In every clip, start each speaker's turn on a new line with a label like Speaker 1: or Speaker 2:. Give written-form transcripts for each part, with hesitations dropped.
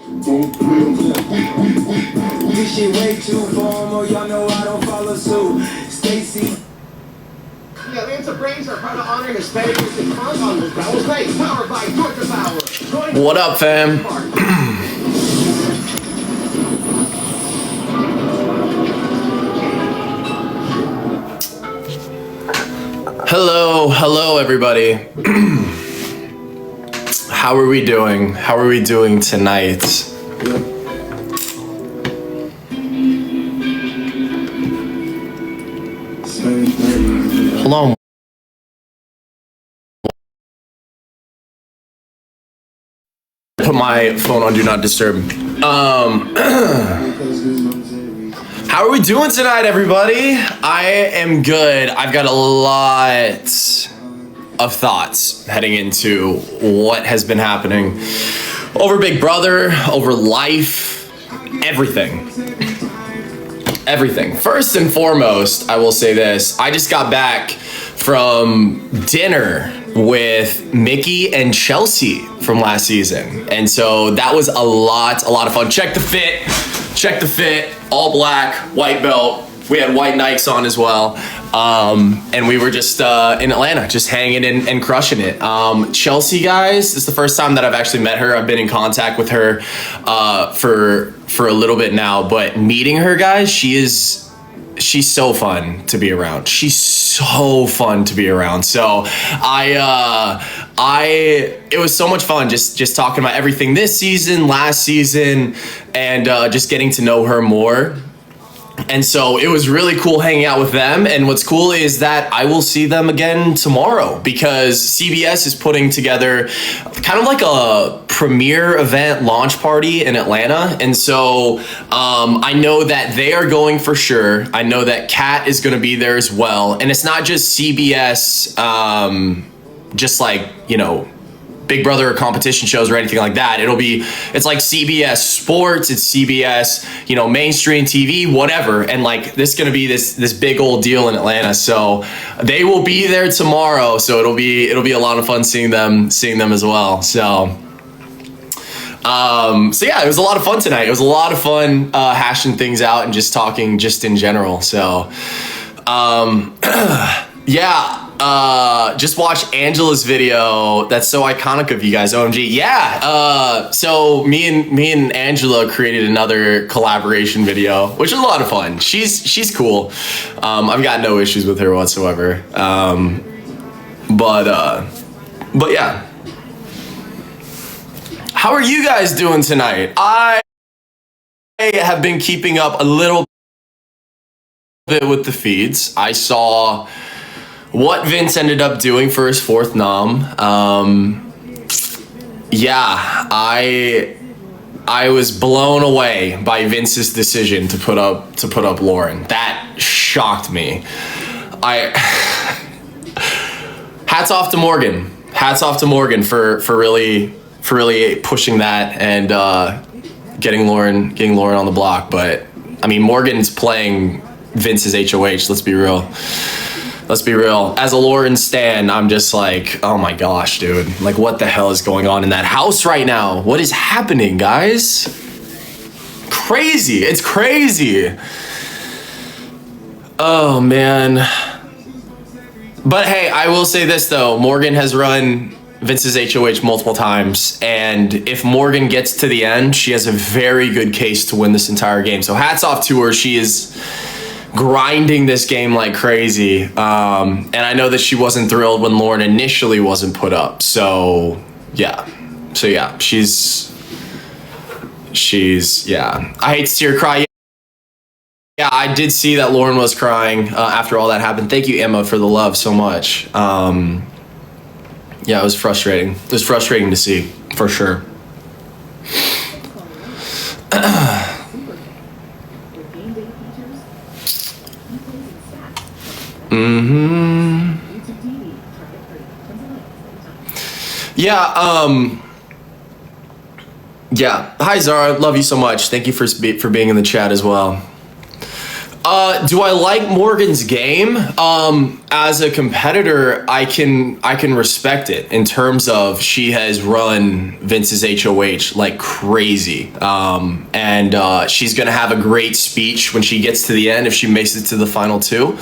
Speaker 1: This shit way too formal, y'all know I don't follow suit. Stacy.
Speaker 2: Yeah, Lance of Brains are proud to honor Hispanics and Cross on the Bowels Night, powered by Georgia Power.
Speaker 3: What up, fam? Hello, everybody. How are we doing? How are we doing tonight? Hold on. Put my phone on Do Not Disturb. How are we doing tonight, everybody? I am good. I've got a lot of thoughts heading into what has been happening over Big Brother, over life, everything. Everything. First and foremost, I will say this. I just got back from dinner with Mickey and Chelsea from last season. And so that was a lot of fun. Check the fit, all black, white belt. We had white Nikes on as well. And we were just in Atlanta, just hanging and crushing it. Chelsea, guys, this is the first time that I've actually met her. I've been in contact with her for a little bit now, but meeting her, guys, she's so fun to be around. She's so fun to be around. So it was so much fun just talking about everything this season, last season, and just getting to know her more. And so it was really cool hanging out with them. And what's cool is that I will see them again tomorrow because CBS is putting together kind of like a premiere event launch party in Atlanta. And so I know that they are going for sure. I know that Kat is going to be there as well. And it's not just CBS, just like, you know, Big Brother or competition shows or anything like that. It's like CBS Sports, it's CBS, you know, mainstream TV, whatever. And like this is gonna be this big old deal in Atlanta. So they will be there tomorrow. So it'll be a lot of fun seeing them as well. So yeah, it was a lot of fun tonight. It was a lot of fun hashing things out and just talking just in general. So yeah. Just watch Angela's video. That's so iconic of you guys. OMG. Yeah. So me and Angela created another collaboration video, which was a lot of fun. She's cool. I've got no issues with her whatsoever. But yeah. How are you guys doing tonight? I have been keeping up a little bit with the feeds. I saw what Vince ended up doing for his fourth nom. Yeah, I was blown away by Vince's decision to put up Lauren. That shocked me. Hats off to Morgan. Hats off to Morgan for really pushing that and getting Lauren on the block. But I mean, Morgan's playing Vince's HOH. Let's be real. As a Lauren stan, I'm just like, oh my gosh, dude. Like, what the hell is going on in that house right now? What is happening, guys? Crazy. It's crazy. Oh, man. But hey, I will say this, though. Morgan has run Vince's HOH multiple times. And if Morgan gets to the end, she has a very good case to win this entire game. So hats off to her. She is grinding this game like crazy. And I know that she wasn't thrilled when Lauren initially wasn't put up. So yeah, she's yeah. I hate to see her cry. Yeah, I did see that Lauren was crying after all that happened. Thank you, Emma, for the love so much. Yeah, it was frustrating. It was frustrating to see, for sure. Yeah. Hi, Zara. Love you so much. Thank you for being in the chat as well. Do I like Morgan's game? As a competitor, I can respect it in terms of she has run Vince's HOH like crazy. And she's gonna have a great speech when she gets to the end if she makes it to the final two.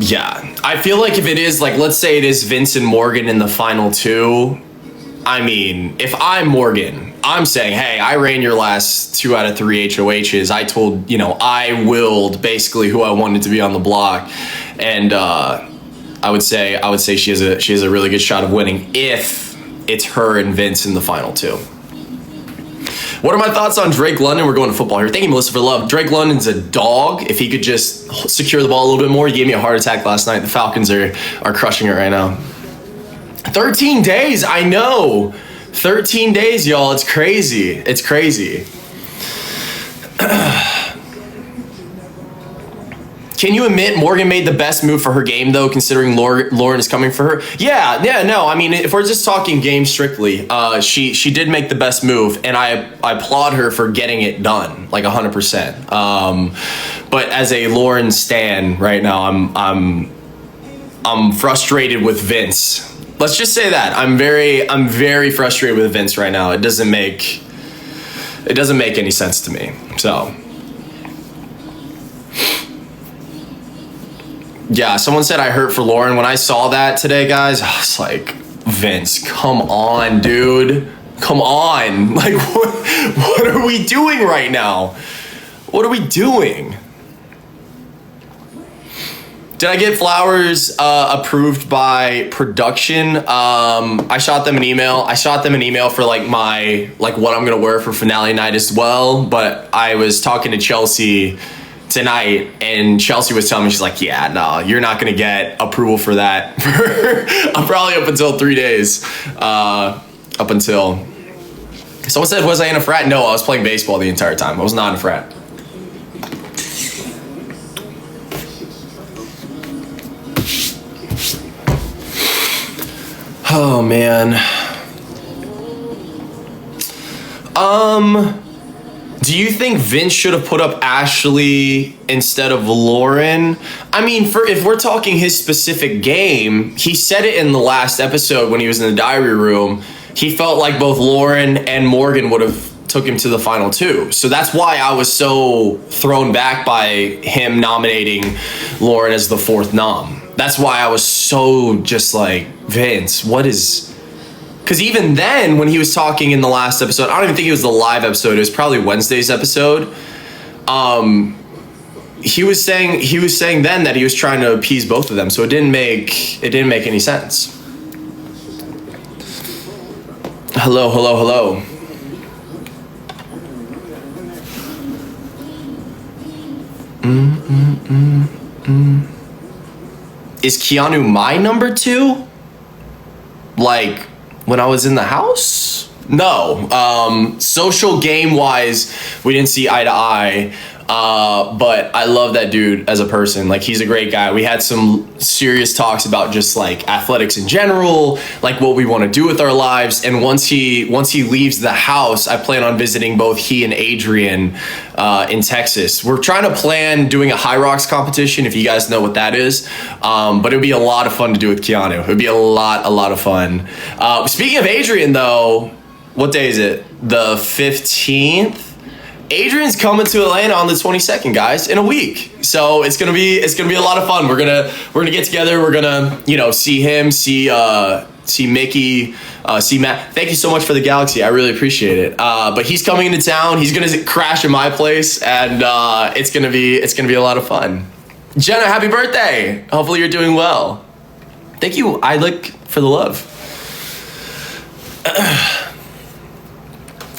Speaker 3: Yeah, I feel like if it is like, let's say it is Vince and Morgan in the final two. I mean, if I'm Morgan, I'm saying, hey, I ran your last 2 out of 3 HOHs. I told, I willed basically who I wanted to be on the block. And I would say she has a really good shot of winning if it's her and Vince in the final two. What are my thoughts on Drake London? We're going to football here. Thank you, Melissa, for love. Drake London's a dog. If he could just secure the ball a little bit more, he gave me a heart attack last night. The Falcons are crushing it right now. 13 days, I know. 13 days, y'all. It's crazy. It's crazy. Can you admit Morgan made the best move for her game, though, considering Lauren is coming for her? Yeah, no. I mean, if we're just talking game strictly, she did make the best move, and I applaud her for getting it done, like 100%. But as a Lauren stan right now, I'm frustrated with Vince. Let's just say that I'm very frustrated with Vince right now. It doesn't make any sense to me. So yeah, someone said I hurt for Lauren. When I saw that today, guys, I was like, Vince, come on, dude. Come on. Like, what are we doing right now? What are we doing? Did I get flowers approved by production? I shot them an email. For like what I'm gonna wear for finale night as well. But I was talking to Chelsea tonight, and Chelsea was telling me, she's like, yeah, no, you're not gonna get approval for that for probably up until 3 days. Up until someone said, was I in a frat? No, I was playing baseball the entire time. I was not in a frat. Oh man. Do you think Vince should have put up Ashley instead of Lauren? I mean, if we're talking his specific game, he said it in the last episode when he was in the diary room. He felt like both Lauren and Morgan would have took him to the final two. So that's why I was so thrown back by him nominating Lauren as the 4th nom. That's why I was so just like, Vince, what is... Because even then, when he was talking in the last episode, I don't even think it was the live episode, it was probably Wednesday's episode. He was saying then that he was trying to appease both of them, so it didn't make any sense. Hello. Is Keanu my number 2? Like, when I was in the house? No. Social game wise, we didn't see eye to eye. But I love that dude as a person. Like, he's a great guy. We had some serious talks about just like athletics in general, like what we want to do with our lives. And once he leaves the house, I plan on visiting both he and Adrian in Texas. We're trying to plan doing a High Rocks competition, if you guys know what that is. But it would be a lot of fun to do with Keanu. It would be a lot of fun. Speaking of Adrian, though, what day is it? The 15th? Adrian's coming to Atlanta on the 22nd, guys, in a week. So it's gonna be a lot of fun. We're gonna get together. We're gonna see him, see Mickey, see Matt. Thank you so much for the Galaxy. I really appreciate it. But he's coming into town. He's gonna crash in my place, and it's gonna be a lot of fun. Jenna, happy birthday! Hopefully you're doing well. Thank you, Idlick, for the love.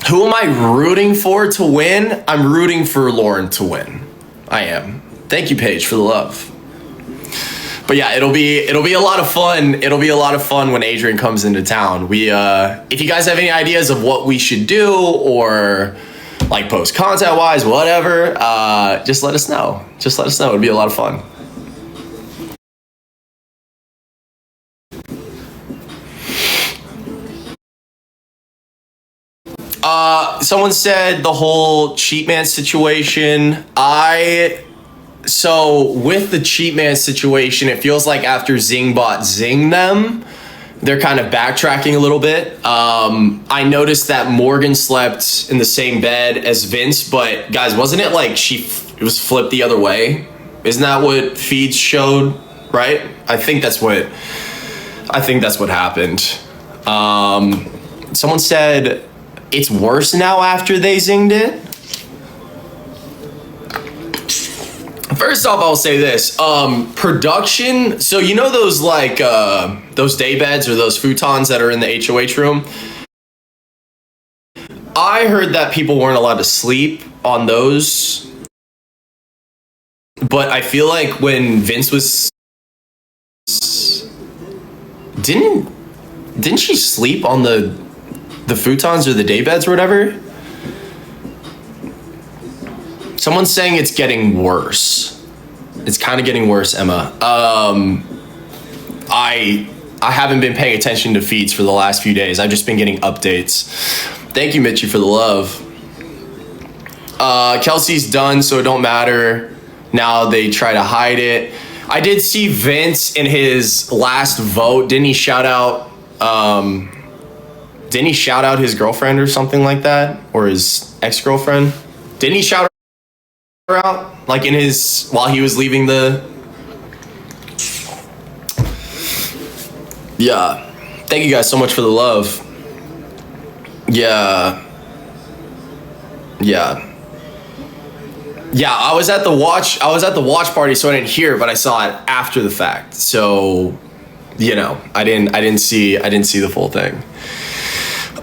Speaker 3: Who am I rooting for to win? I'm rooting for Lauren to win. I am. Thank you, Paige, for the love. But yeah, it'll be a lot of fun. It'll be a lot of fun when Adrian comes into town. If you guys have any ideas of what we should do, or like post content wise, whatever, just let us know. It'd be a lot of fun. Someone said the whole cheat man situation. So with the cheat man situation, it feels like after Zingbot zinged them, they're kind of backtracking a little bit. I noticed that Morgan slept in the same bed as Vince, but guys, wasn't it like it was flipped the other way? Isn't that what feeds showed, right? I think that's what happened. Someone said it's worse now after they zinged it. First off, I'll say this, production, so you know those like, those day beds or those futons that are in the HOH room? I heard that people weren't allowed to sleep on those, but I feel like when Vince was, didn't she sleep on the futons or the day beds or whatever? Someone's saying it's getting worse. It's kind of getting worse, Emma. I haven't been paying attention to feeds for the last few days. I've just been getting updates. Thank you, Mitchie, for the love. Kelsey's done, so it don't matter. Now they try to hide it. I did see Vince in his last vote. Didn't he shout out his girlfriend or something like that? Or his ex-girlfriend? Didn't he shout her out? Like in his, while he was leaving the... Yeah. Thank you guys so much for the love. Yeah. I was at the watch party, so I didn't hear, but I saw it after the fact. So, you know, I didn't see the full thing.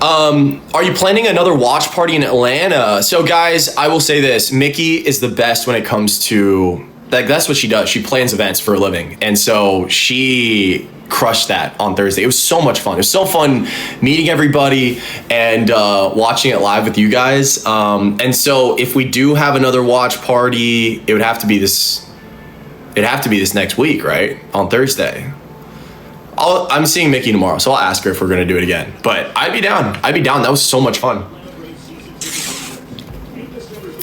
Speaker 3: Are you planning another watch party in Atlanta? So guys, I will say this, Mickey is the best when it comes to, like, that's what she does. She plans events for a living. And so she crushed that on Thursday. It was so much fun. It was so fun meeting everybody and watching it live with you guys. And so if we do have another watch party, it would have to be this next week, right? On Thursday. I'm seeing Mickey tomorrow, so I'll ask her if we're gonna do it again. But I'd be down. That was so much fun.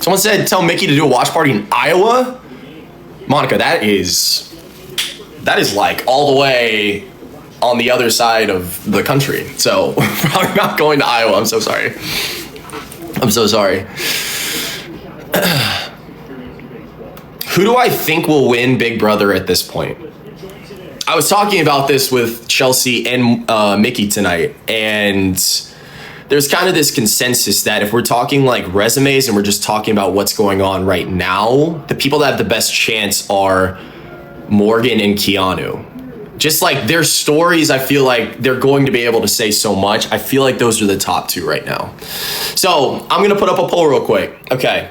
Speaker 3: Someone said tell Mickey to do a watch party in Iowa. Monica, that is like all the way on the other side of the country. So probably not going to Iowa. I'm so sorry. Who do I think will win Big Brother at this point? I was talking about this with Chelsea and Mickey tonight, and there's kind of this consensus that if we're talking like resumes and we're just talking about what's going on right now, the people that have the best chance are Morgan and Keanu. Just like their stories, I feel like they're going to be able to say so much. I feel like those are the top two right now. So I'm gonna put up a poll real quick. Okay.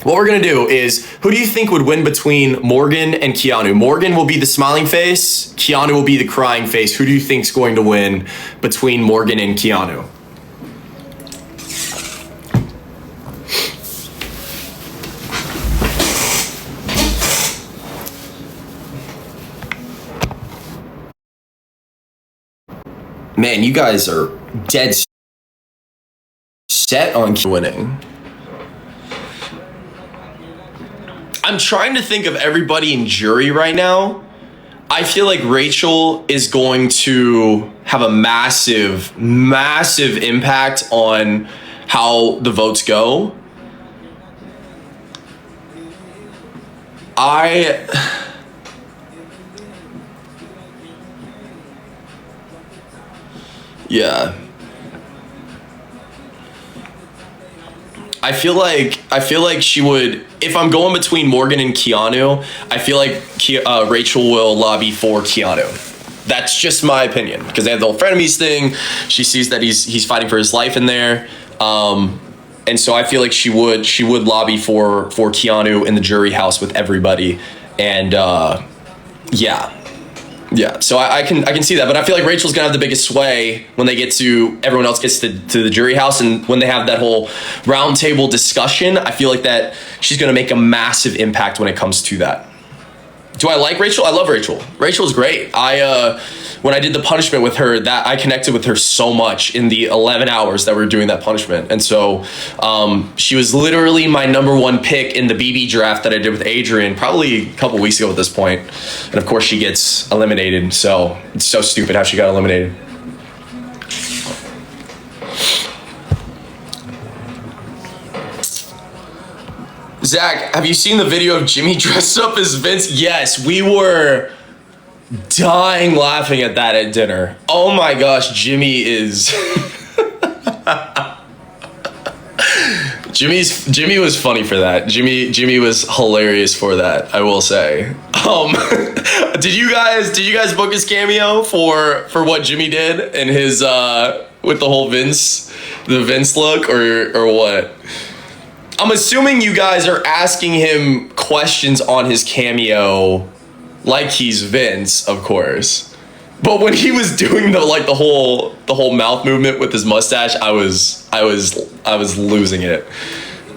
Speaker 3: What we're gonna do is, who do you think would win between Morgan and Keanu? Morgan will be the smiling face, Keanu will be the crying face. Who do you think's going to win between Morgan and Keanu? Man, you guys are dead set on winning. I'm trying to think of everybody in jury right now. I feel like Rachel is going to have a massive, massive impact on how the votes go. Yeah. I feel like she would, if I'm going between Morgan and Keanu, I feel like Rachel will lobby for Keanu. That's just my opinion, because they have the whole frenemies thing. She sees that he's fighting for his life in there. And so I feel like she would lobby for Keanu in the jury house with everybody. And yeah, so I can see that, but I feel like Rachel's gonna have the biggest sway when everyone else gets to the jury house, and when they have that whole round table discussion, I feel like that she's gonna make a massive impact when it comes to that. Do I like Rachel? I love Rachel. Rachel's great. when I did the punishment with her, that I connected with her so much in the 11 hours that we were doing that punishment. And so she was literally my #1 pick in the BB draft that I did with Adrian probably a couple weeks ago at this point. And of course she gets eliminated. So it's so stupid how she got eliminated. Zach, have you seen the video of Jimmy dressed up as Vince? Yes, we were dying laughing at that at dinner. Oh my gosh, Jimmy is... Jimmy was funny for that. Jimmy was hilarious for that, I will say. Did you guys book his cameo for what Jimmy did and his with the whole Vince look or what? I'm assuming you guys are asking him questions on his cameo like he's Vince, of course. But when he was doing the whole mouth movement with his mustache, I was losing it.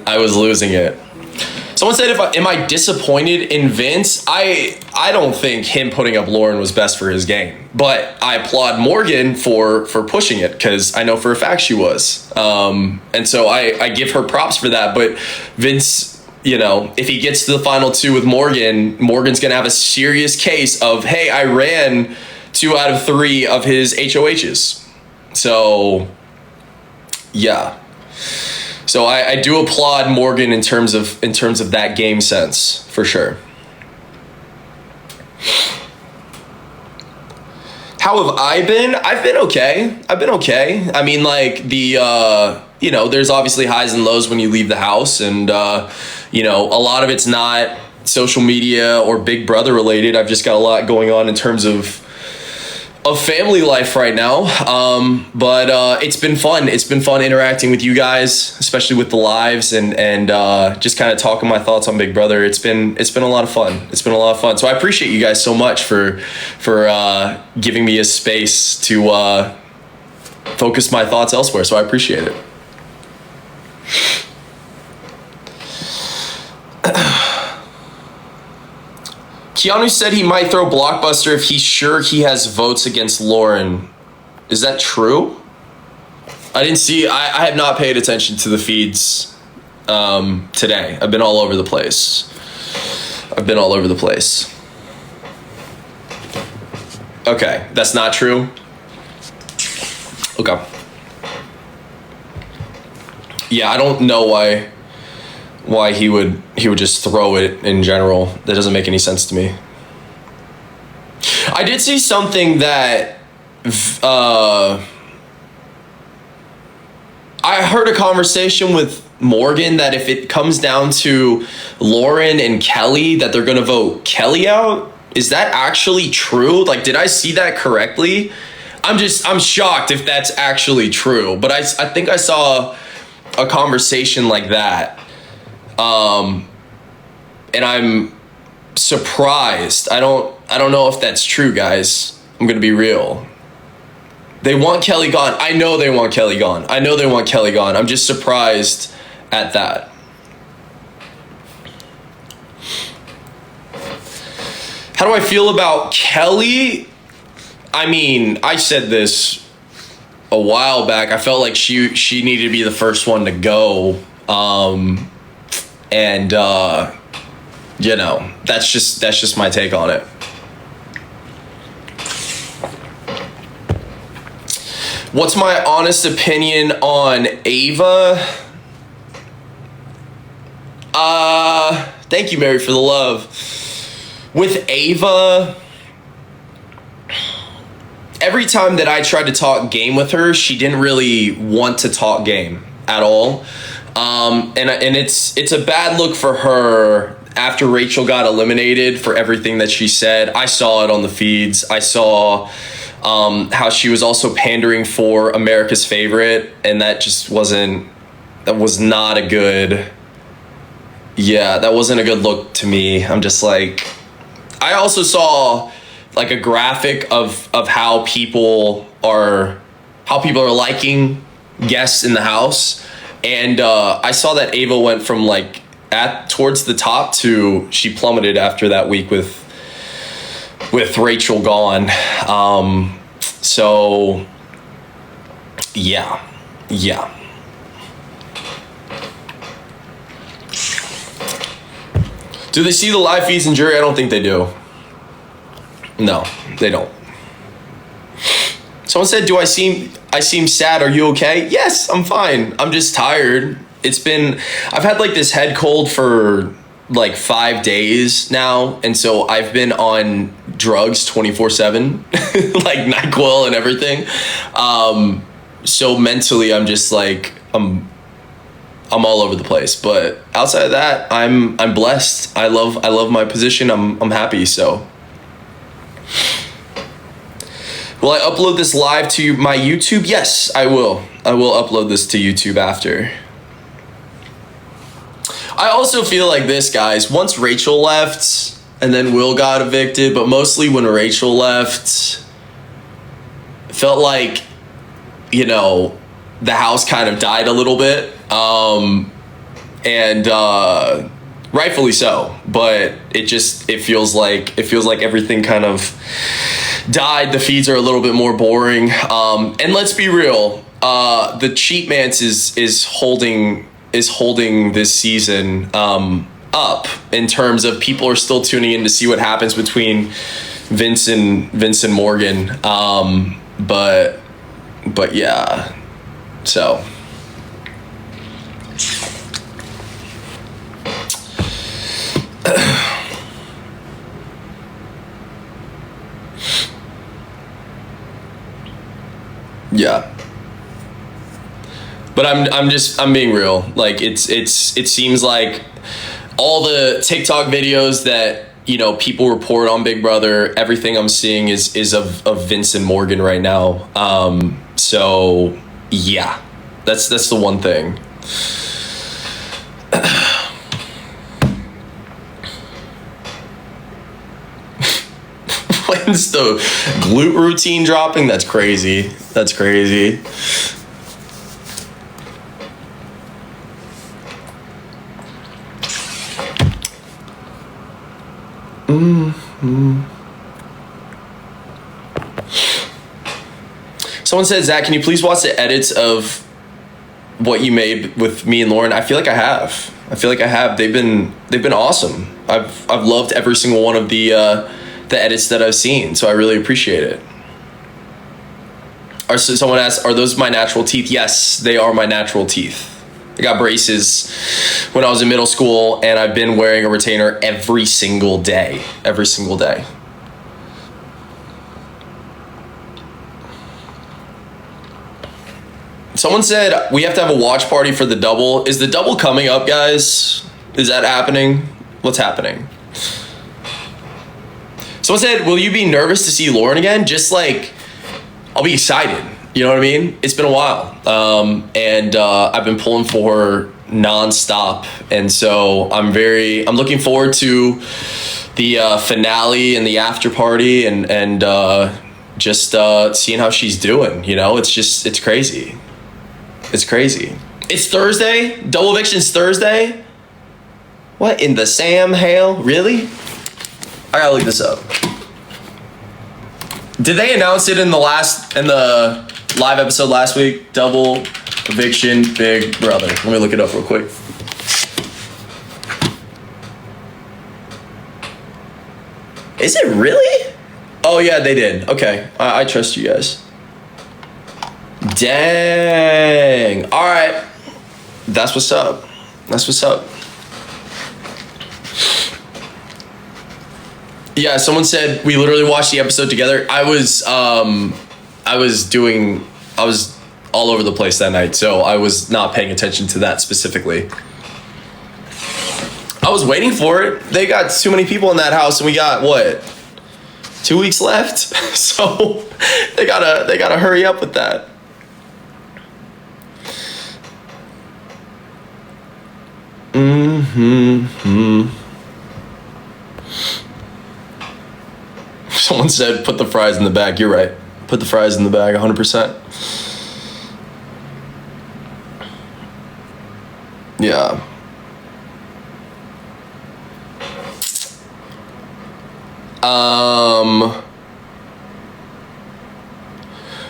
Speaker 3: I was losing it. Someone said, am I disappointed in Vince? I don't think him putting up Lauren was best for his game, but I applaud Morgan for pushing it because I know for a fact she was. And so I give her props for that. But Vince, you know, if he gets to the final 2 with Morgan's gonna have a serious case of, hey, I ran 2 out of 3 of his HOHs. So yeah. So I do applaud Morgan in terms of that game sense, for sure. How have I been? I've been okay. I mean, like you know, there's obviously highs and lows when you leave the house, and you know, a lot of it's not social media or Big Brother related. I've just got a lot going on in terms of family life right now, but it's been fun. It's been fun interacting with you guys, especially with the lives and just kind of talking my thoughts on Big Brother. It's been a lot of fun. It's been a lot of fun. So I appreciate you guys so much for giving me a space to focus my thoughts elsewhere. So I appreciate it. Keanu said he might throw Blockbuster if he's sure he has votes against Lauren. Is that true? I didn't see. I have not paid attention to the feeds today. I've been all over the place. Okay, that's not true. Okay. Yeah, I don't know why he would just throw it in general. That doesn't make any sense to me. I did see something that I heard a conversation with Morgan that if it comes down to Lauren and Kelly, that they're gonna vote Kelly out. Is that actually true? Like, did I see that correctly? I'm shocked if that's actually true, but I think I saw a conversation like that. And I'm surprised. I don't know if that's true, guys. I'm gonna be real. They want Kelly gone. I know they want Kelly gone. I'm just surprised at that. How do I feel about Kelly? I mean, I said this a while back. I felt like she needed to be the first one to go. And you know, that's just my take on it. What's my honest opinion on Ava? Thank you, Mary, for the love. With Ava, every time that I tried to talk game with her, she didn't really want to talk game at all. And it's a bad look for her after Rachel got eliminated for everything that she said. I saw it on the feeds. I saw how she was also pandering for America's Favorite, and that was not a good, that wasn't a good look to me. I'm just like, I also saw like a graphic of how people are liking guests in the house. And I saw that Ava went from like towards the top to she plummeted after that week with with Rachel gone. So yeah. Do they see the live feeds in jury? I don't think they do. No, they don't. Someone said, I seem sad. Are you okay? Yes, I'm fine. I'm just tired. I've had like this head cold for like 5 days now. And so I've been on drugs 24/7, like NyQuil and everything. So mentally I'm just like, I'm all over the place, but outside of that, I'm blessed. I love my position. I'm happy. So will I upload this live to my YouTube? Yes, I will. I will upload this to YouTube after. I also feel like this, guys, once Rachel left and then Will got evicted, but mostly when Rachel left, felt like, you know, the house kind of died a little bit. And rightfully so, but it feels like everything kind of died. The feeds are a little bit more boring. And let's be real, the Cheatmance is holding this season up in terms of people are still tuning in to see what happens between Vince and Morgan. But yeah, so. Yeah. But I'm being real. Like it seems like all the TikTok videos that, you know, people report on Big Brother, everything I'm seeing is of Vince and Morgan right now. So yeah. That's the one thing. When's the glute routine dropping? That's crazy. That's crazy. Someone said, Zach, can you please watch the edits of what you made with me and Lauren? I feel like I have. They've been awesome. I've loved every single one of the edits that I've seen, so I really appreciate it. Someone asked, are those my natural teeth? Yes, they are my natural teeth. I got braces when I was in middle school, and I've been wearing a retainer every single day. Every single day. Someone said we have to have a watch party for the double. Is the double coming up, guys? Is that happening? What's happening? Someone said, will you be nervous to see Lauren again? Just like, I'll be excited. You know what I mean? It's been a while. And I've been pulling for her nonstop. And so I'm looking forward to the finale and the after party and just seeing how she's doing. You know, it's crazy. It's crazy. It's Thursday. Double eviction's Thursday. What in the Sam Hale? Really? I gotta look this up. Did they announce it in the live episode last week? Double eviction, Big Brother. Let me look it up real quick. Is it really? Oh yeah, they did. Okay, I trust you guys. Dang. All right. That's what's up. That's what's up. Yeah, someone said we literally watched the episode together. I was all over the place that night, so I was not paying attention to that specifically. I was waiting for it. They got too many people in that house, and we got what? 2 weeks left. So they gotta hurry up with that. Someone said, put the fries in the bag. You're right. Put the fries in the bag, 100%. Yeah.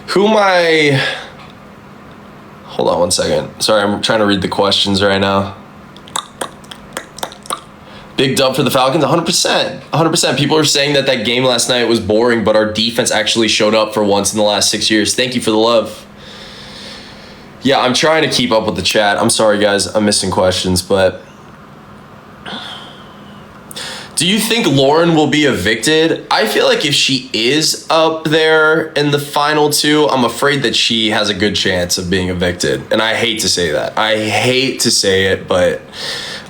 Speaker 3: Who am I? Hold on one second. Sorry, I'm trying to read the questions right now. Big dub for the Falcons, 100%. 100%. People are saying that that game last night was boring, but our defense actually showed up for once in the last 6 years. Thank you for the love. Yeah, I'm trying to keep up with the chat. I'm sorry, guys. I'm missing questions, but... Do you think Lauren will be evicted? I feel like if she is up there in the final two, I'm afraid that she has a good chance of being evicted. And I hate to say that. I hate to say it, but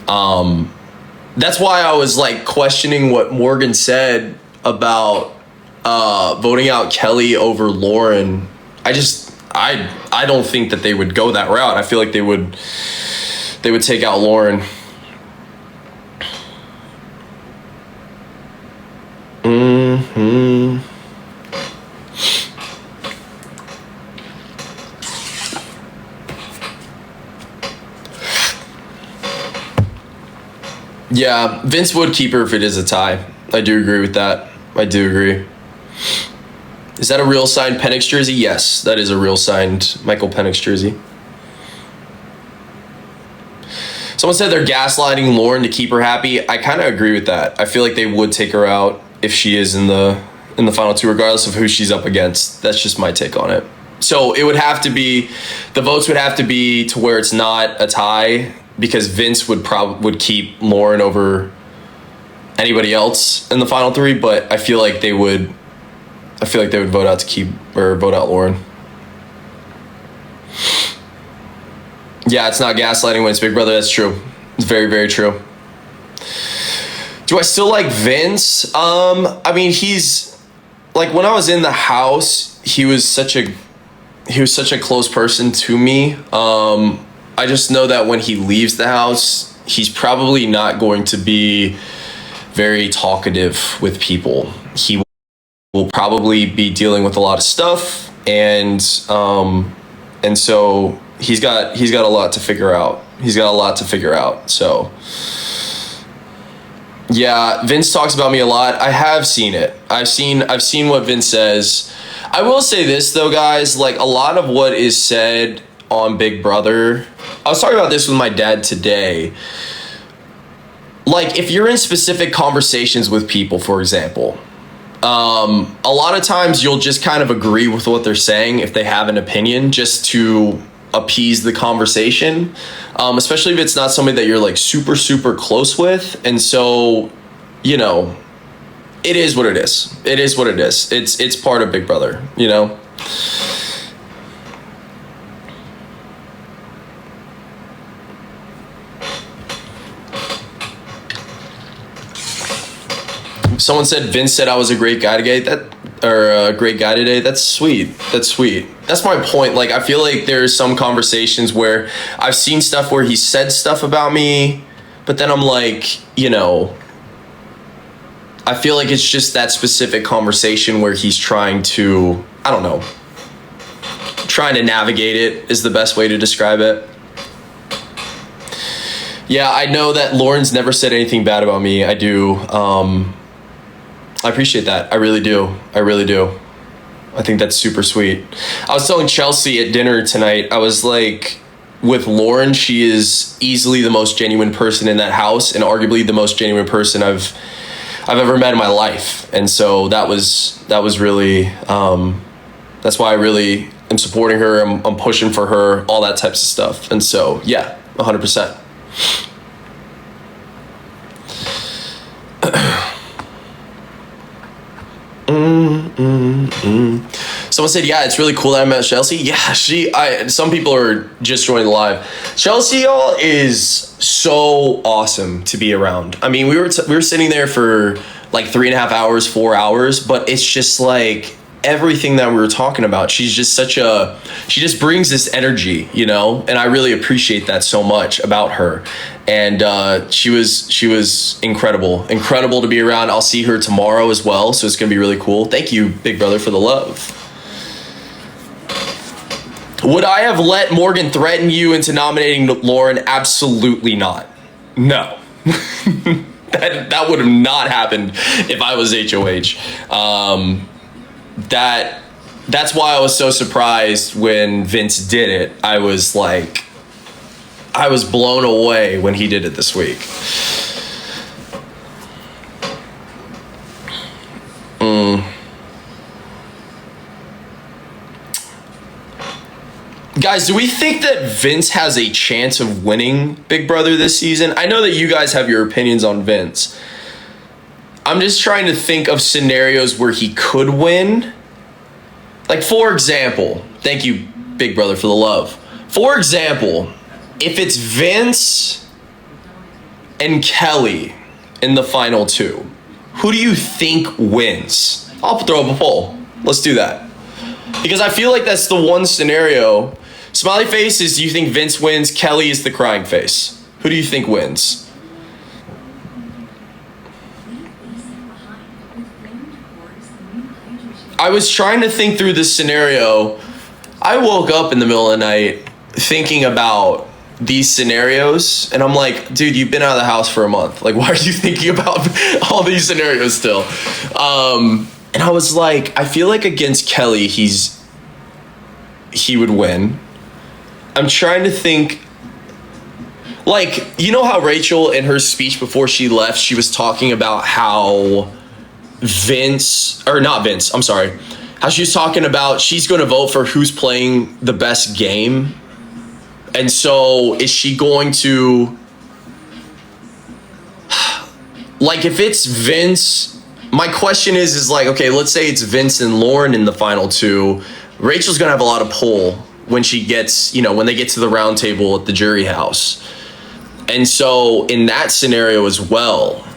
Speaker 3: that's why I was like questioning what Morgan said about voting out Kelly over Lauren. I don't think that they would go that route. I feel like they would take out Lauren. Yeah, Vince would keep her if it is a tie. I do agree with that. I do agree. Is that a real signed Penix jersey? Yes, that is a real signed Michael Penix jersey. Someone said they're gaslighting Lauren to keep her happy. I kind of agree with that. I feel like they would take her out if she is in the final two, regardless of who she's up against. That's just my take on it. So it would have to be, the votes would have to be to where it's not a tie, because Vince would keep Lauren over anybody else in the final three. But I feel like they would vote out Lauren. Yeah, it's not gaslighting when it's Big Brother. That's true. It's very, very true. Do I still like Vince? I mean, he's like, when I was in the house, he was such a close person to me. I just know that when he leaves the house, he's probably not going to be very talkative with people. He will probably be dealing with a lot of stuff, and so he's got a lot to figure out. So yeah, Vince talks about me a lot. I have seen it. I've seen what Vince says. I will say this though, guys, like a lot of what is said on Big Brother, I was talking about this with my dad today. Like, if you're in specific conversations with people, for example, a lot of times you'll just kind of agree with what they're saying if they have an opinion, just to appease the conversation, especially if it's not somebody that you're like super, super close with. And so, you know, it is what it is. It is what it is. It's part of Big Brother, you know? Someone said Vince said I was a great guy today. A great guy today. That's sweet. That's sweet. That's my point. Like, I feel like there's some conversations where I've seen stuff where he said stuff about me, but then I'm like, you know, I feel like it's just that specific conversation where he's trying to, I don't know, trying to navigate it is the best way to describe it. Yeah, I know that Lauren's never said anything bad about me. I do. I appreciate that. I really do. I really do. I think that's super sweet. I was telling Chelsea at dinner tonight, I was like, with Lauren, she is easily the most genuine person in that house, and arguably the most genuine person I've ever met in my life. And so that was really, that's why I really am supporting her. I'm pushing for her, all that types of stuff. And so, yeah, 100%. Someone said, yeah, it's really cool that I met Chelsea. Yeah, some people are just joining the live. Chelsea, y'all, is so awesome to be around. I mean, we were sitting there for like 3.5 hours, 4 hours, but it's just like everything that we were talking about. She's just she just brings this energy, you know, and I really appreciate that so much about her. And she was incredible to be around. I'll see her tomorrow as well, so it's gonna be really cool. Thank you, Big Brother, for the love. Would I have let Morgan threaten you into nominating Lauren? Absolutely not. No. That would have not happened if I was HOH. That's why I was so surprised when Vince did it. I was blown away when he did it this week. Guys, do we think that Vince has a chance of winning Big Brother this season? I know that you guys have your opinions on Vince. I'm just trying to think of scenarios where he could win. Like, for example, thank you, Big Brother, for the love. For example, if it's Vince and Kelly in the final two, who do you think wins? I'll throw up a poll. Let's do that. Because I feel like that's the one scenario. Smiley face is, do you think Vince wins? Kelly is the crying face. Who do you think wins? I was trying to think through this scenario. I woke up in the middle of the night thinking about these scenarios, and I'm like, dude, you've been out of the house for a month. Like, why are you thinking about all these scenarios still? And I was like, I feel like against Kelly, he would win. I'm trying to think, like, you know how Rachel in her speech before she left, she was talking about how how she was talking about she's going to vote for who's playing the best game. And so is she going to, like, if it's Vince, my question is like, okay, let's say it's Vince and Lauren in the final two. Rachel's going to have a lot of pull when she gets, when they get to the round table at the jury house. And so in that scenario as well,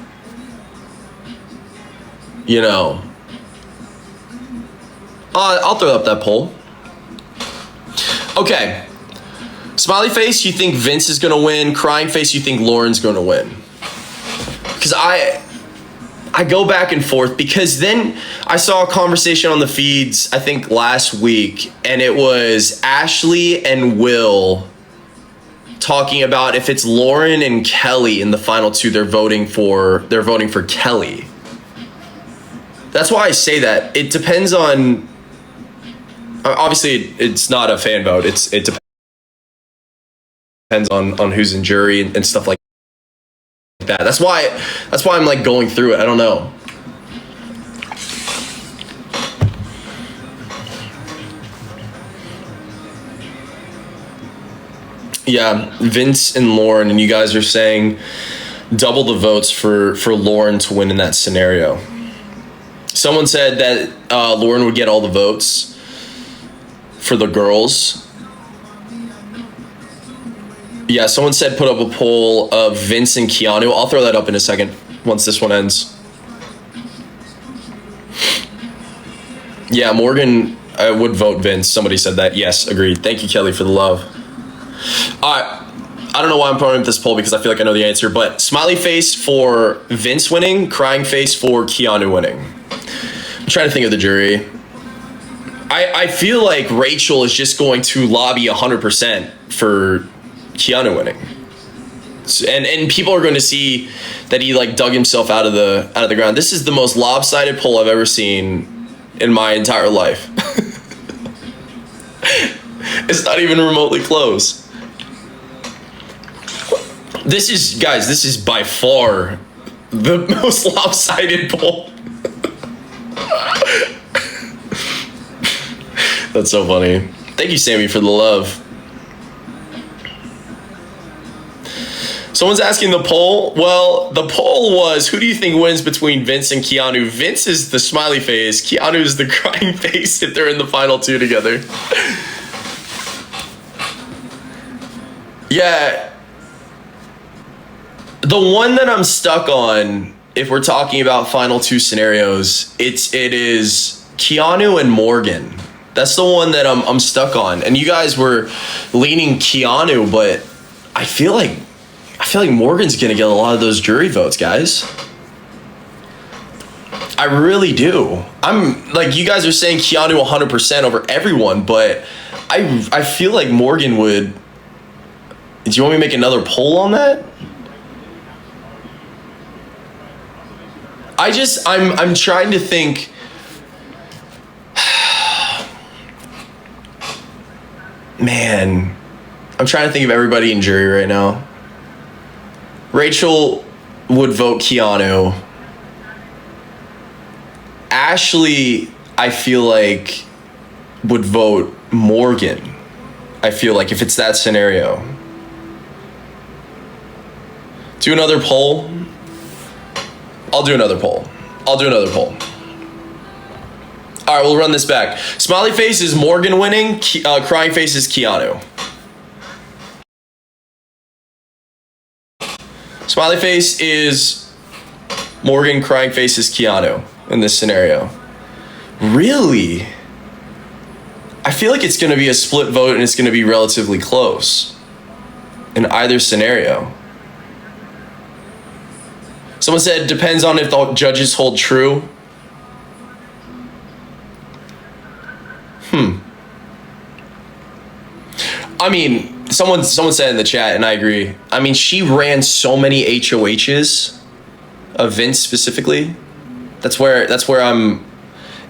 Speaker 3: I'll throw up that poll. Okay. Smiley face, you think Vince is going to win. Crying face, you think Lauren's going to win. Because I go back and forth, because then I saw a conversation on the feeds, I think last week, and it was Ashley and Will talking about if it's Lauren and Kelly in the final two, they're voting for Kelly. That's why I say that. It depends on, obviously it's not a fan vote. It depends on who's in jury and stuff like that. That's why I'm like going through it. I don't know. Yeah, Vince and Lauren, and you guys are saying double the votes for Lauren to win in that scenario. Someone said that Lauren would get all the votes for the girls. Yeah, someone said put up a poll of Vince and Keanu. I'll throw that up in a second once this one ends. Yeah, Morgan would vote Vince. Somebody said that. Yes, agreed. Thank you, Kelly, for the love. All right. I don't know why I'm putting up this poll, because I feel like I know the answer, but smiley face for Vince winning, crying face for Keanu winning. I'm trying to think of the jury. I feel like Rachel is just going to lobby 100% for Keanu winning. And people are going to see that he like dug himself out of the ground. This is the most lopsided poll I've ever seen in my entire life. It's not even remotely close. This is by far the most lopsided poll. That's so funny. Thank you, Sammy, for the love. Someone's asking the poll. Well, the poll was, who do you think wins between Vince and Keanu? Vince is the smiley face. Keanu is the crying face if they're in the final two together. Yeah. The one that I'm stuck on, if we're talking about final two scenarios, it is Keanu and Morgan. That's the one that I'm stuck on. And you guys were leaning Keanu, but I feel like Morgan's gonna get a lot of those jury votes, guys. I really do. I'm like, you guys are saying Keanu 100% over everyone, but I feel like Morgan would. Do you want me to make another poll on that? I'm trying to think. Man, I'm trying to think of everybody in jury right now. Rachel would vote Keanu. Ashley, I feel like, would vote Morgan. I feel like if it's that scenario. Do another poll. I'll do another poll. All right, we'll run this back. Smiley face is Morgan winning. Crying face is Keanu. Smiley face is Morgan. Crying face is Keanu in this scenario. Really? I feel like it's going to be a split vote and it's going to be relatively close in either scenario. Someone said, depends on if the judges hold true. I mean, someone said in the chat, and I agree. I mean, she ran so many HOHs of Vince specifically. That's where I'm.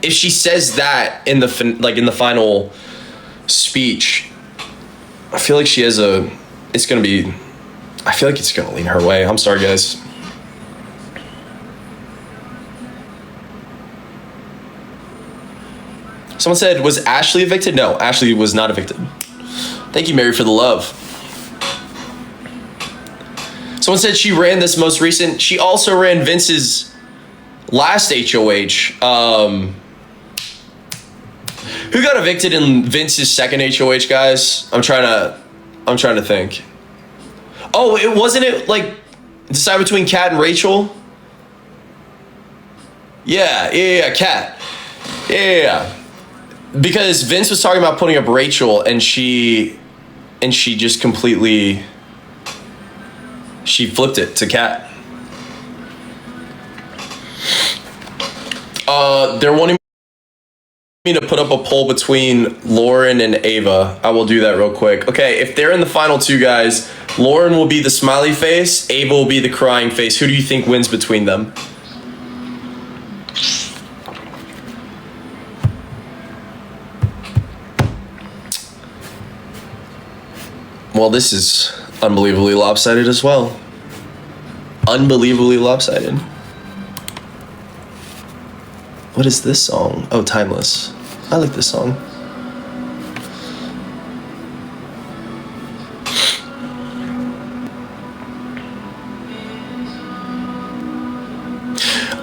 Speaker 3: If she says that in the final speech, I feel like she has a. It's gonna be. I feel like it's gonna lean her way. I'm sorry, guys. Someone said, was Ashley evicted? No, Ashley was not evicted. Thank you, Mary, for the love. Someone said she ran this most recent. She also ran Vince's last HOH. Who got evicted in Vince's second HOH, guys? I'm trying to think. Oh, it wasn't it like decide between Kat and Rachel? Yeah, Kat. Yeah. Because Vince was talking about putting up Rachel, and she just completely flipped it to Kat. They're wanting me to put up a poll between Lauren and Ava. I will do that real quick. Okay, if they're in the final two, guys, Lauren will be the smiley face, Ava will be the crying face. Who do you think wins between them? Well, this is unbelievably lopsided as well. Unbelievably lopsided. What is this song? Oh, Timeless. I like this song.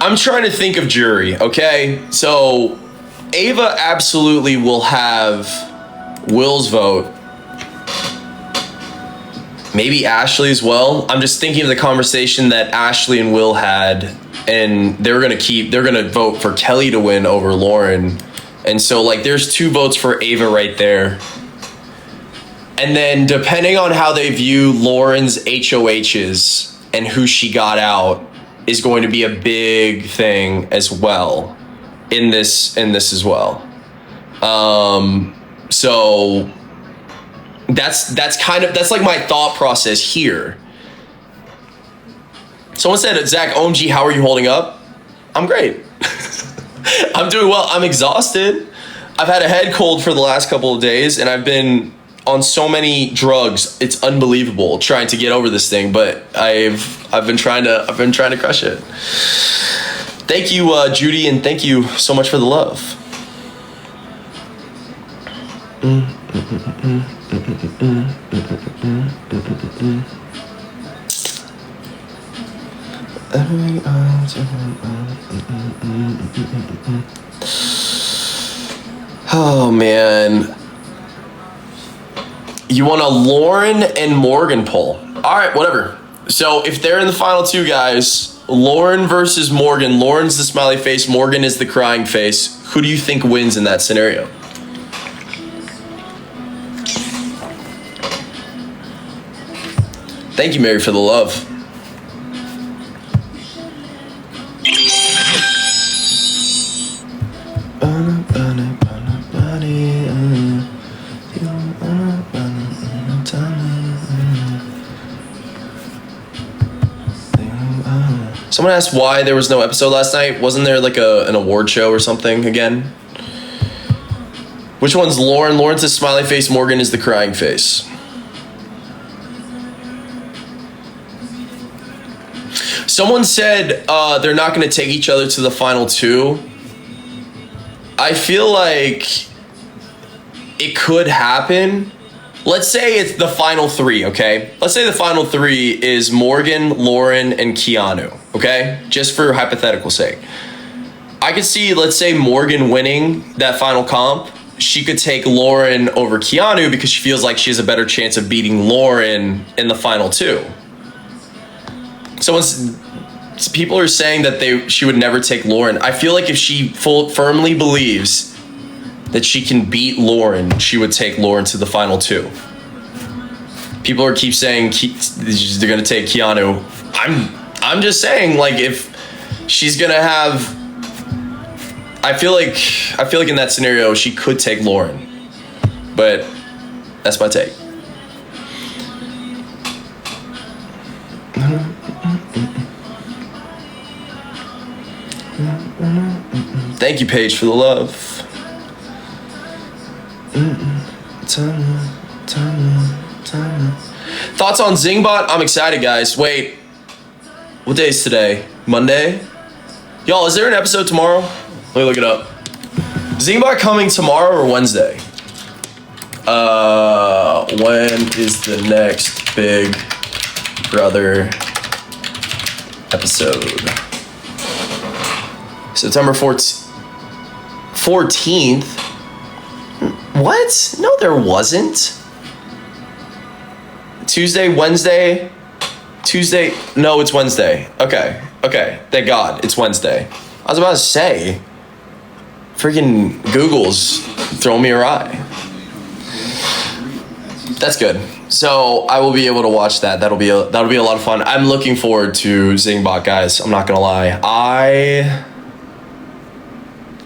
Speaker 3: I'm trying to think of jury, okay? So, Ava absolutely will have Will's vote. Maybe Ashley as well. I'm just thinking of the conversation that Ashley and Will had, and they're gonna vote for Kelly to win over Lauren. And so like there's 2 votes for Ava right there. And then depending on how they view Lauren's HOHs and who she got out is going to be a big thing as well in this as well. So that's like my thought process here. Someone said, Zach, OMG, how are you holding up? I'm great. I'm doing well. I'm exhausted. I've had a head cold for the last couple of days, and I've been on so many drugs. It's unbelievable trying to get over this thing, but I've been trying to crush it. Thank you, Judy, and thank you so much for the love. Oh man, you want a Lauren and Morgan poll? All right, whatever. So if they're in the final 2, guys, Lauren versus Morgan. Lauren's the smiley face, Morgan is the crying face. Who do you think wins in that scenario? Thank you, Mary, for the love. Someone asked why there was no episode last night. Wasn't there like an award show or something again? Which one's Lauren? Lauren's the smiley face. Morgan is the crying face. Someone said they're not going to take each other to the final 2. I feel like it could happen. Let's say it's the final 3, okay? Let's say the final 3 is Morgan, Lauren, and Keanu, okay? Just for hypothetical sake. I could see, let's say, Morgan winning that final comp. She could take Lauren over Keanu because she feels like she has a better chance of beating Lauren in the final 2. People are saying that she would never take Lauren. I feel like if she firmly believes that she can beat Lauren, she would take Lauren to the final 2. People keep saying they're gonna take Keanu. I'm just saying, like, if she's gonna have, I feel like in that scenario she could take Lauren, but that's my take. Thank you, Paige, for the love. Thoughts on Zingbot? I'm excited, guys. Wait, what day is today? Monday? Y'all, is there an episode tomorrow? Let me look it up. Zingbot coming tomorrow or Wednesday? When is the next Big Brother episode? September 14th? What? No, there wasn't. Tuesday, Wednesday, Tuesday. No, it's Wednesday. Okay. Thank God, it's Wednesday. I was about to say, freaking Google's throwing me a ride. That's good. So I will be able to watch that. That'll be a lot of fun. I'm looking forward to Zingbot, guys. I'm not gonna lie.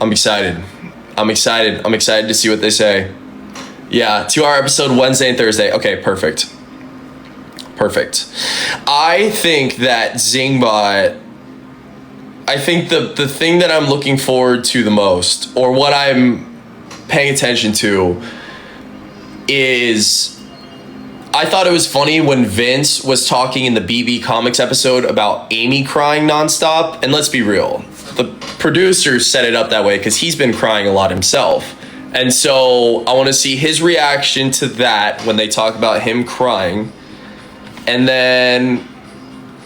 Speaker 3: I'm excited. I'm excited to see what they say. Yeah, 2-hour episode Wednesday and Thursday. Okay, perfect. I think that Zingbot, I think the thing that I'm looking forward to the most, or what I'm paying attention to, is I thought it was funny when Vince was talking in the BB Comics episode about Amy crying nonstop. And let's be real, the producer set it up that way because he's been crying a lot himself. And so I want to see his reaction to that when they talk about him crying. And then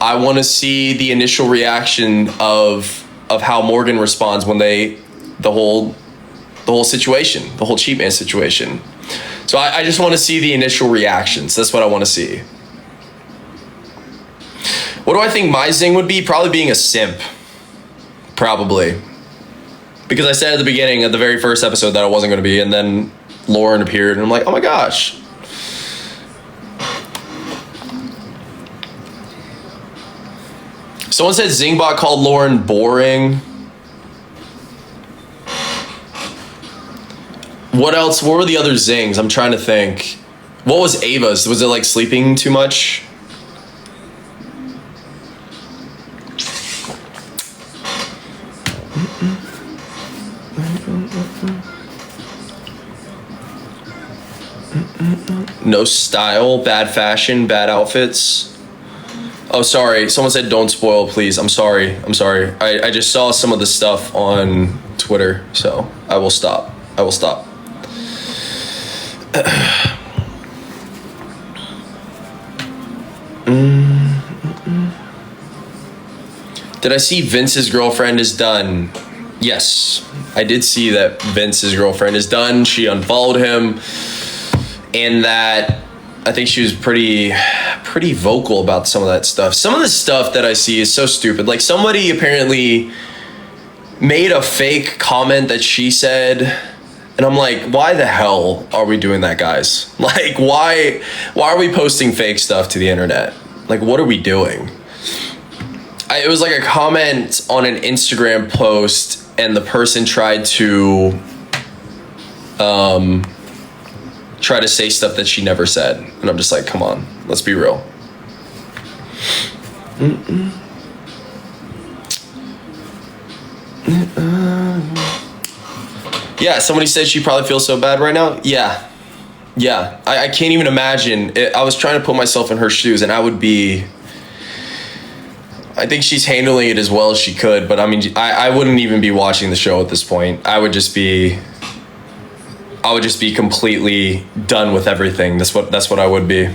Speaker 3: I want to see the initial reaction of how Morgan responds when the whole situation, the whole cheap man situation. So I just want to see the initial reactions. That's what I want to see. What do I think my zing would be? Probably being a simp. Probably. Because I said at the beginning of the very first episode that I wasn't going to be, and then Lauren appeared, and I'm like, oh my gosh. Someone said Zingbot called Lauren boring. What else? What were the other zings? I'm trying to think. What was Ava's? Was it like sleeping too much? No style, bad fashion, bad outfits. Oh, sorry. Someone said don't spoil, please. I'm sorry. I just saw some of the stuff on Twitter, so I will stop. Did I see Vince's girlfriend is done? Yes, I did see that Vince's girlfriend is done. She unfollowed him, and that I think she was pretty vocal about some of that stuff. Some of the stuff that I see is so stupid. Like, somebody apparently made a fake comment that she said, and I'm like, why the hell are we doing that, guys? Like, why are we posting fake stuff to the internet? Like, what are we doing? It was like a comment on an Instagram post, and the person tried to say stuff that she never said, and I'm just like, come on, let's be real. Yeah, somebody said she probably feels so bad right now. Yeah. I can't even imagine. I was trying to put myself in her shoes, and I think she's handling it as well as she could, but I mean, I wouldn't even be watching the show at this point. I would just be completely done with everything. That's what I would be.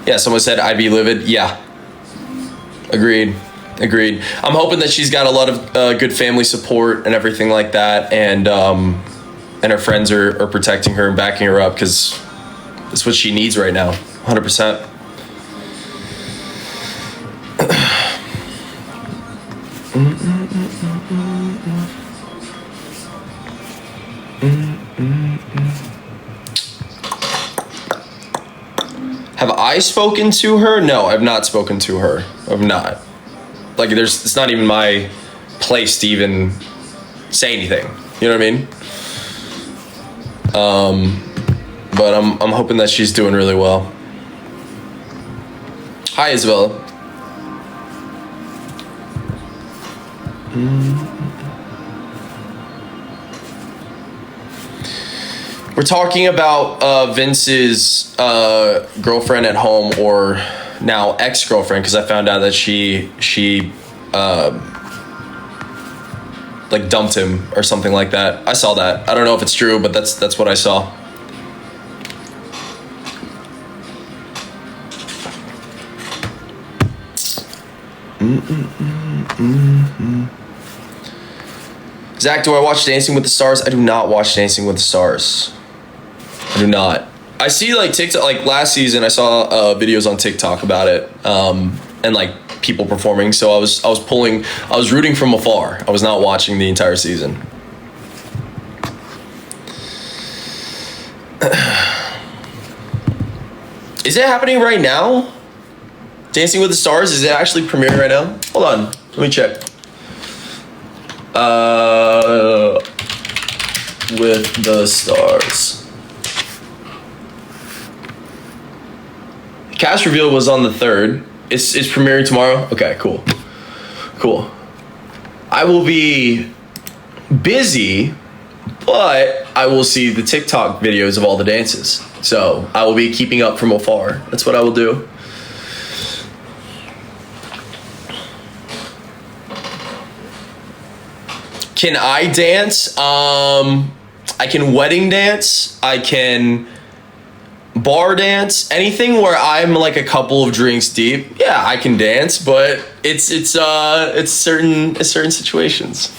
Speaker 3: Yeah, someone said I'd be livid. Yeah. Agreed. I'm hoping that she's got a lot of good family support and everything like that, and her friends are protecting her and backing her up, because that's what she needs right now, 100%. Have I spoken to her? No, I've not spoken to her. I've not. Like, it's not even my place to even say anything. You know what I mean? But I'm hoping that she's doing really well. Hi, Isabella. We're talking about Vince's girlfriend at home, or now ex-girlfriend, because I found out that she like dumped him or something like that. I saw that. I don't know if it's true, but that's what I saw. Zach, do I watch Dancing with the Stars? I do not watch Dancing with the Stars. I do not. I see like TikTok, like last season I saw videos on TikTok about it, and like people performing. So I was rooting from afar. I was not watching the entire season. Is it happening right now? Dancing with the Stars, is it actually premiering right now? Hold on, let me check. With the Stars. Cast reveal was on the 3rd. It's premiering tomorrow? Okay, cool. I will be busy, but I will see the TikTok videos of all the dances. So I will be keeping up from afar. That's what I will do. Can I dance? I can wedding dance. I can bar dance. Anything where I'm like a couple of drinks deep. Yeah, I can dance, but it's certain situations.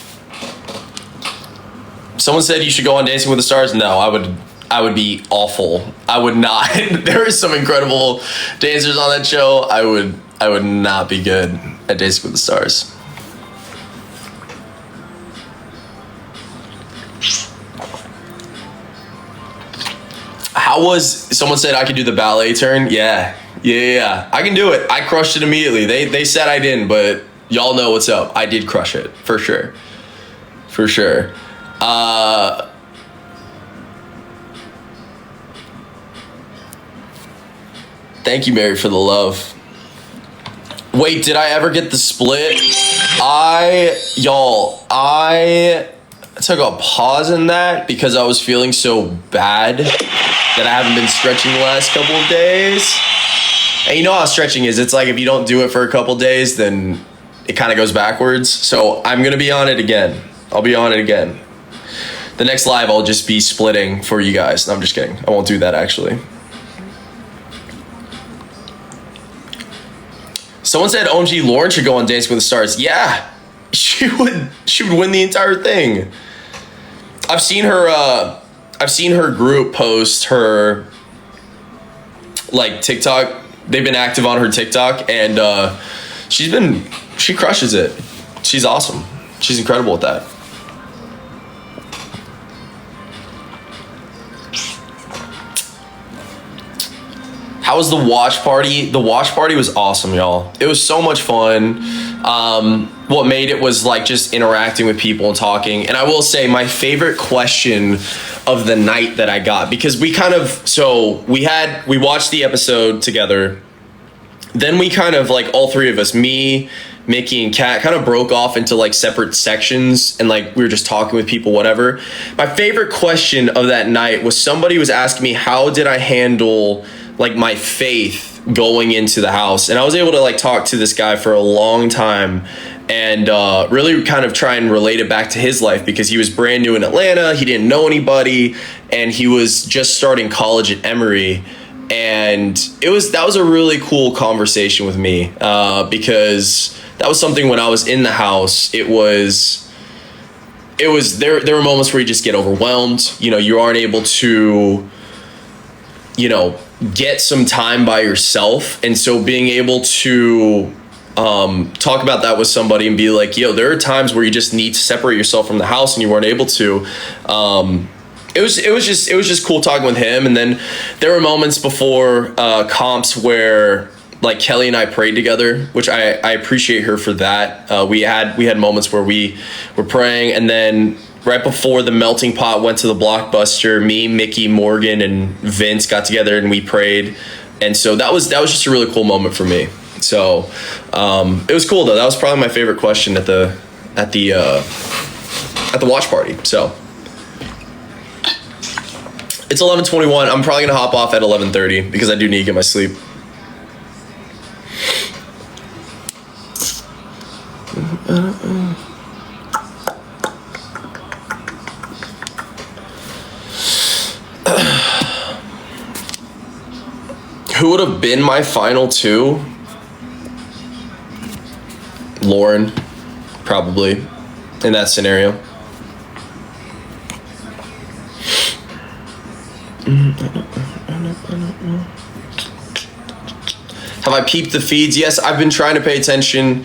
Speaker 3: Someone said you should go on Dancing with the Stars. No, I would be awful. I would not. There is some incredible dancers on that show. I would not be good at Dancing with the Stars. Someone said I could do the ballet turn? Yeah. I can do it. I crushed it immediately. They said I didn't, but y'all know what's up. I did crush it, for sure. Thank you, Mary, for the love. Wait, did I ever get the split? I took a pause in that because I was feeling so bad that I haven't been stretching the last couple of days. And you know how stretching is. It's like if you don't do it for a couple of days, then it kind of goes backwards. So I'm going to be on it again. I'll be on it again. The next live, I'll just be splitting for you guys. No, I'm just kidding. I won't do that, actually. Someone said OMG Lauren should go on Dancing with the Stars. Yeah, she would win the entire thing. I've seen her group post her like TikTok. They've been active on her TikTok, and she crushes it. She's awesome. She's incredible at that. How was the watch party? The watch party was awesome, y'all. It was so much fun. What made it was like just interacting with people and talking. And I will say my favorite question of the night that I got, because we watched the episode together, then we kind of like all three of us, me, Mickey, and Kat, kind of broke off into like separate sections, and like we were just talking with people, whatever. My favorite question of that night was somebody was asking me how did I handle like my faith going into the house, and I was able to like talk to this guy for a long time and really kind of try and relate it back to his life, because he was brand new in Atlanta, he didn't know anybody, and he was just starting college at Emory. And that was a really cool conversation with me, because that was something when I was in the house, there were moments where you just get overwhelmed, you know, you aren't able to, you know, get some time by yourself. And so being able to talk about that with somebody and be like, yo, there are times where you just need to separate yourself from the house and you weren't able to. It was just cool talking with him. And then there were moments before comps where like Kelly and I prayed together, which I appreciate her for that. We had moments where we were praying, and then right before the melting pot went to the Blockbuster, me, Mickey, Morgan, and Vince got together and we prayed. And so that was just a really cool moment for me. So it was cool though. That was probably my favorite question at the watch party. So it's 11:21. I'm probably gonna hop off at 11:30 because I do need to get my sleep. Who would have been my final two? Lauren, probably, in that scenario. Have I peeped the feeds? Yes, I've been trying to pay attention.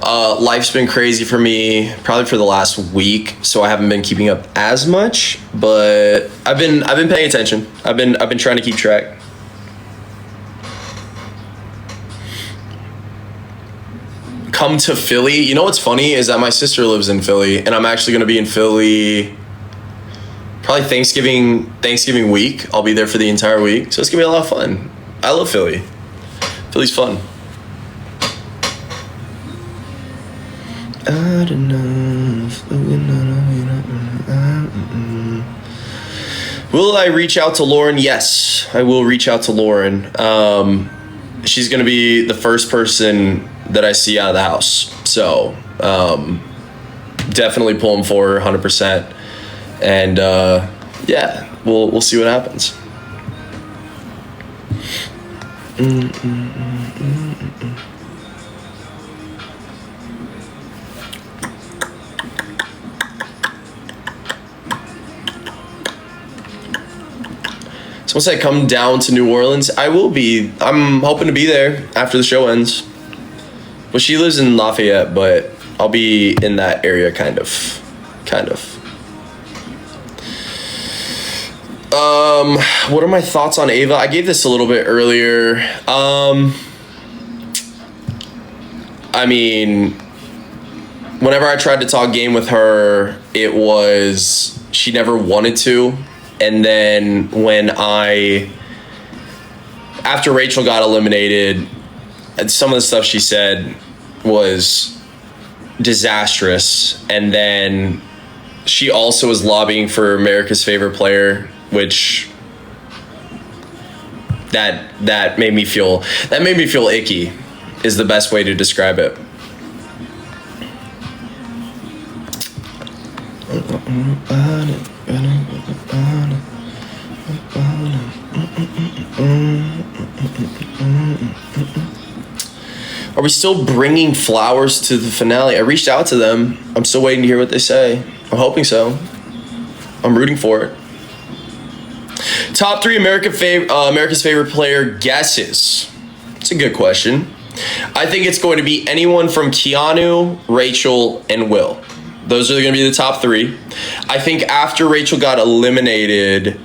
Speaker 3: Life's been crazy for me, probably for the last week, so I haven't been keeping up as much. But I've been paying attention. I've been trying to keep track. Come to Philly. You know what's funny is that my sister lives in Philly, and I'm actually going to be in Philly probably Thanksgiving week. I'll be there for the entire week, so it's gonna be a lot of fun. I love Philly. Philly's fun. I don't know. Will I reach out to Lauren? Yes, I will reach out to Lauren. She's gonna be the first person that I see out of the house, so definitely pulling for her 100%. And yeah, we'll see what happens. Someone said come down to New Orleans. I will be. I'm hoping to be there after the show ends. Well, she lives in Lafayette, but I'll be in that area, kind of. What are my thoughts on Ava? I gave this a little bit earlier. I mean, whenever I tried to talk game with her, it was she never wanted to. And then after Rachel got eliminated, some of the stuff she said was disastrous. And then she also was lobbying for America's favorite player, which that made me feel icky is the best way to describe it. Are we still bringing flowers to the finale? I reached out to them. I'm still waiting to hear what they say. I'm hoping so. I'm rooting for it. Top 3 America's favorite player guesses. It's a good question. I think it's going to be anyone from Keanu, Rachel, and Will. Those are going to be the top 3. I think after Rachel got eliminated,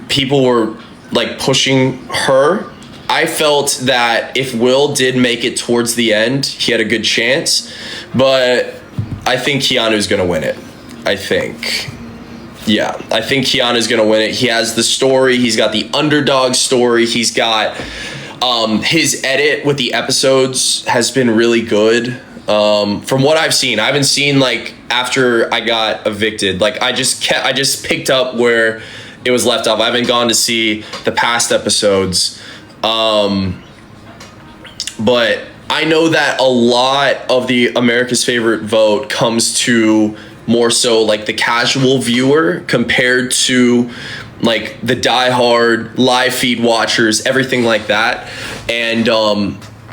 Speaker 3: people were like pushing her. I felt that if Will did make it towards the end, he had a good chance. But I think Keanu's going to win it. I think Keanu's going to win it. He has the story. He's got the underdog story. He's got His edit with the episodes has been really good. From what I've seen, I haven't seen like after I got evicted. Like I just picked up where it was left off. I haven't gone to see the past episodes. But I know that a lot of the America's Favorite vote comes to more so like the casual viewer compared to like the diehard live feed watchers, everything like that. And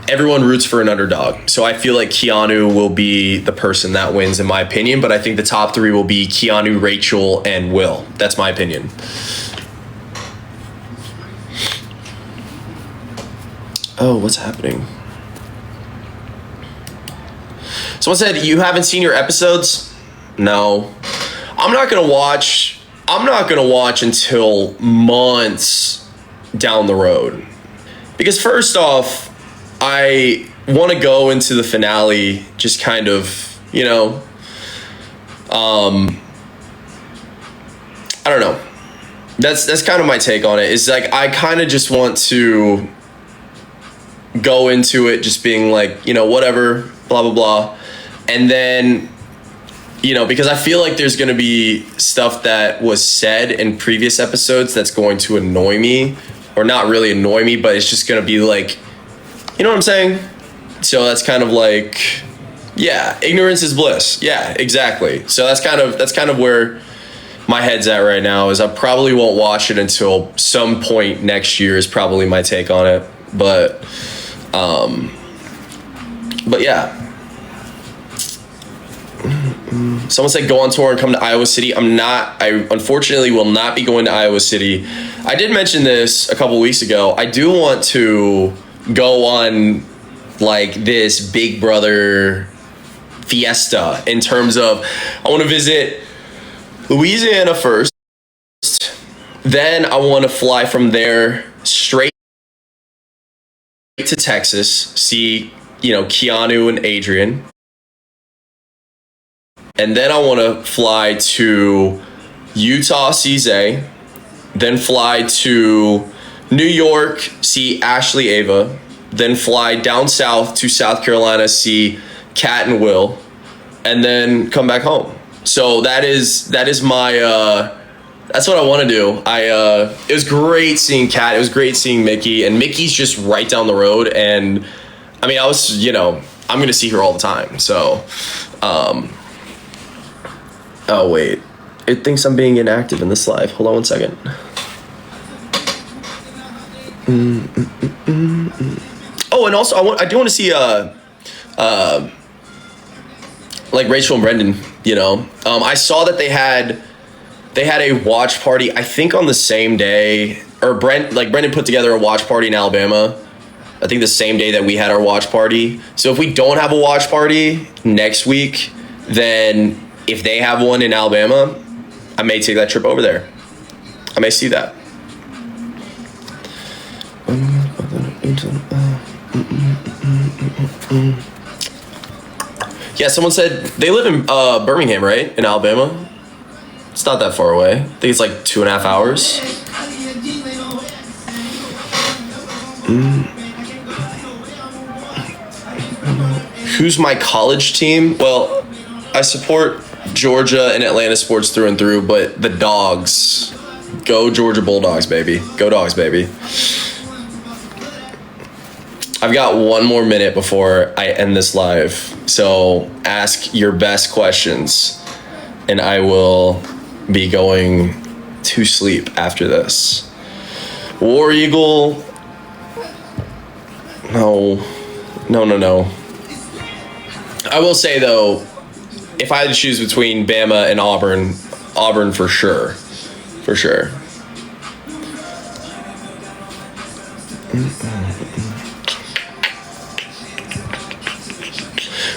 Speaker 3: everyone roots for an underdog. So I feel like Keanu will be the person that wins in my opinion, but I think the top three will be Keanu, Rachel, and Will. That's my opinion. Oh, what's happening? Someone said, you haven't seen your episodes? No. I'm not gonna watch until months down the road. Because first off, I want to go into the finale just kind of, you know, I don't know. That's kind of my take on it. It's like I kind of just want to go into it just being like, you know, whatever, blah, blah, blah. And then, you know, because I feel like there's going to be stuff that was said in previous episodes that's going to annoy me, or not really annoy me, but it's just going to be like, you know what I'm saying? So that's kind of like, yeah, ignorance is bliss. Yeah, exactly. So that's kind of where my head's at right now, is I probably won't watch it until some point next year is probably my take on it. But yeah. Someone said go on tour and come to Iowa City. I unfortunately will not be going to Iowa City. I did mention this a couple weeks ago. I do want to go on like this Big Brother fiesta in terms of I want to visit Louisiana first. Then I want to fly from there straight to Texas, see, you know, Keanu and Adrian. And then I want to fly to Utah, see Zay. Then fly to New York, see Ashley Ava. Then fly down south to South Carolina, see Kat and Will. And then come back home. So that is my, that's what I want to do. It was great seeing Kat. It was great seeing Mickey. And Mickey's just right down the road. And I mean, I'm going to see her all the time. So, oh, wait. It thinks I'm being inactive in this live. Hold on 1 second. Oh, and also I do want to see like Rachel and Brendan, you know. I saw that they had a watch party, I think on the same day, or Brendan put together a watch party in Alabama. I think the same day that we had our watch party. So if we don't have a watch party next week, then if they have one in Alabama, I may take that trip over there. I may see that. Yeah, someone said they live in Birmingham, right? In Alabama. It's not that far away. I think it's like 2.5 hours. Who's my college team? Well, I support Georgia and Atlanta sports through and through, but the Dogs. Go Georgia Bulldogs, baby. Go Dogs, baby. I've got 1 more minute before I end this live. So ask your best questions and I will be going to sleep after this. War Eagle. No. I will say though, if I had to choose between Bama and Auburn for sure. For sure.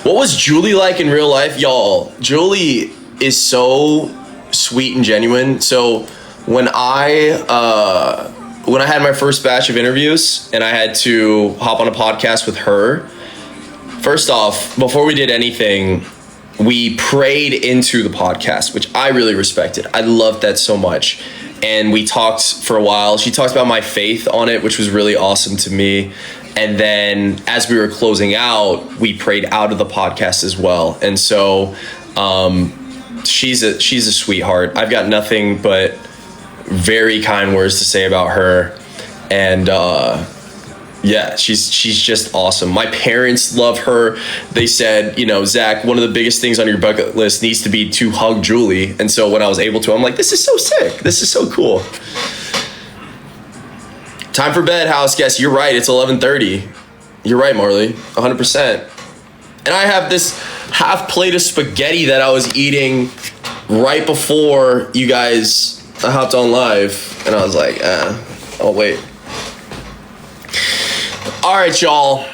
Speaker 3: What was Julie like in real life? Y'all, Julie is so sweet and genuine. So when I had my first batch of interviews and I had to hop on a podcast with her, first off, before we did anything, we prayed into the podcast, which I really respected. I loved that so much. and we talked for a while. She talked about my faith on it, which was really awesome to me. And then as we were closing out, we prayed out of the podcast as well. And so she's a sweetheart. I've got nothing but very kind words to say about her. And yeah, she's just awesome. My parents love her. They said, you know, Zach, one of the biggest things on your bucket list needs to be to hug Julie. And so when I was able to, I'm like, this is so sick. This is so cool. Time for bed, house guests. You're right. It's 11:30. You're right, Marley. 100%. And I have this half plate of spaghetti that I was eating right before you guys hopped on live. And I was like, oh, wait. All right, y'all.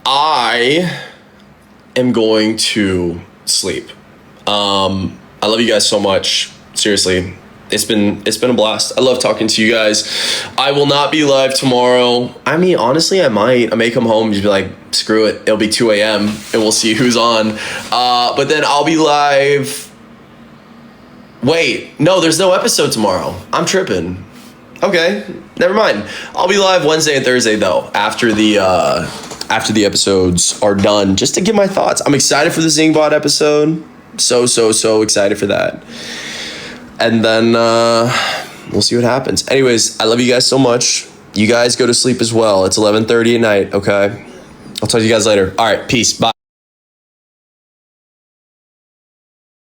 Speaker 3: I am going to sleep. I love you guys so much. Seriously. It's been a blast. I love talking to you guys. I will not be live tomorrow. I mean, honestly, I may come home and just be like, screw it. It'll be 2 a.m. and we'll see who's on. But then I'll be live. Wait, no, there's no episode tomorrow. I'm tripping. Okay, never mind. I'll be live Wednesday and Thursday though, after the episodes are done, just to give my thoughts. I'm excited for the Zingbot episode. So excited for that. And then we'll see what happens. Anyways, I love you guys so much. You guys go to sleep as well. It's 11:30 at night, okay? I'll talk to you guys later. All right, peace. Bye.